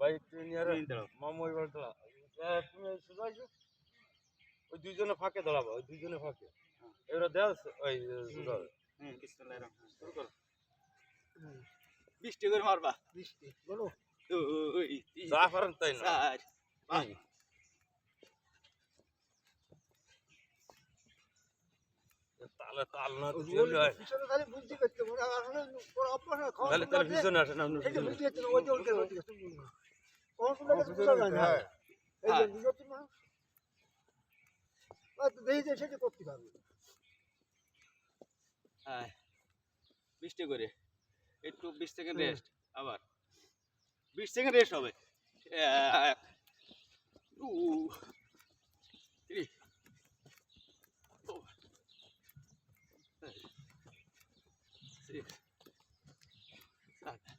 ভাই তুই নিয়ে মামু ওই বল দাঁড়া তুমি শুধু আসো ওই দুইজনে ফাঁকে দাঁড়াবো ওই দুইজনে ফাঁকে এবার দেওয়া ওই শুধু শুরু করো বৃষ্টি করে মারবা বৃষ্টি বলো যা পারেন তাই না তাহলে তাল না পিছনে খালি বুঝতে পারতো মানে আসলে ওরা অপরাধ খাওয়া তাহলে তাহলে পিছনে আসেন আপনি এটা বুঝতে পারতো না ওই যে ওইটা ওইটা তুমি না কোন সময় বুঝা যায় না এই যে বুঝতে পারছো না আর তো দেখি যে সেটা করতে পারবে হ্যাঁ বৃষ্টি করে একটু 20 সেকেন্ড রেস্ট আবার 20 সেকেন্ড রেস্ট হবে 1 2 3 4 5 6 7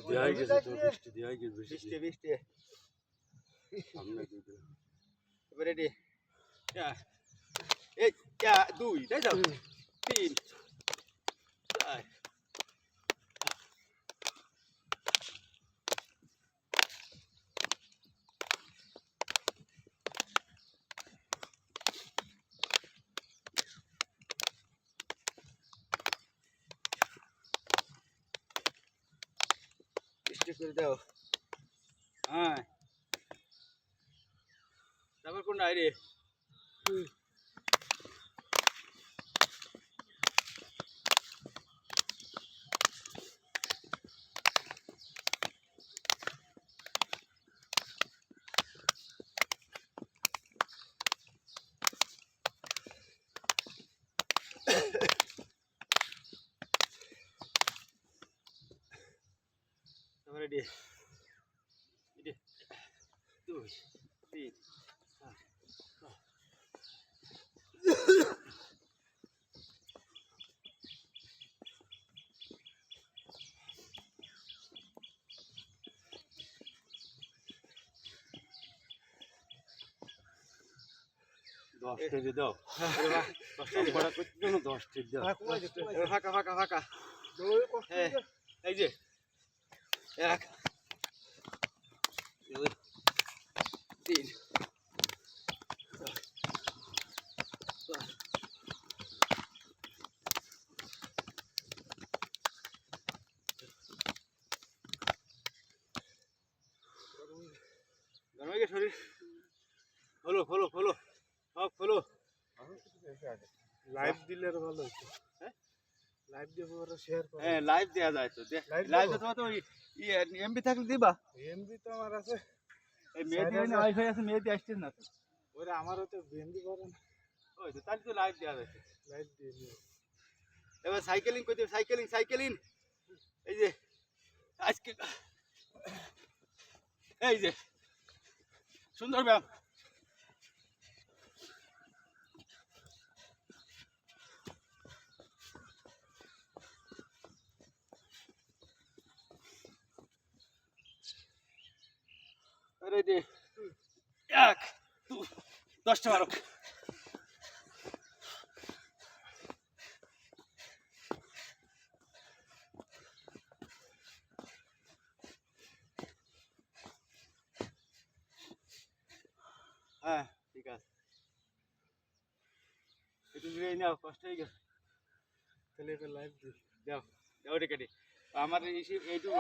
দেওয়াই গেছে তো বৃষ্টি দেওয়াই গেছে বৃষ্টি বৃষ্টি সামনে দুটো এবার রেডি এই 2 তাই যাও 3 4 বৃষ্টি করে দাও হ্যাঁ তারপর কোন রে তারপর রেডি রেডি 2 3 4 10 দিয়ে দাও 10 বড় করতে জন্য 10 দিয়ে দাও ফাঁকা ফাঁকা ফাঁকা এই যে 1 2 3 গরমে গে শরীর খোলো খোলো খোলো সব খোলো লাইভ দিলে ভালো হতো হ্যাঁ লাইভ দিয়ে পুরো শেয়ার করো হ্যাঁ লাইভ দেয়া যায় তো লাইভ তো তোমার তো এমবি থাকলে দিবা এমবি তো আমার আছে এই মেয়েদি ওয়াইফাই আছে মেয়েদি আসছে না তো ওরে আমারও তো এমবি করে না ওই তো তাহলে তো লাইভ দেয়া যাচ্ছে লাইভ দিয়ে দিও এবার সাইকেলিং করতে সাইকেলিং সাইকেলিং এই যে আজকে এই যে সুন্দর ব্যায়াম রেডি 1 2 10টা মারো হ্যাঁ ঠিক আছে একটু ধীরে নাও কষ্ট হয়ে গেছে তাহলে এটা লাইভ দিই যাও যাও রেখে আমার এইটু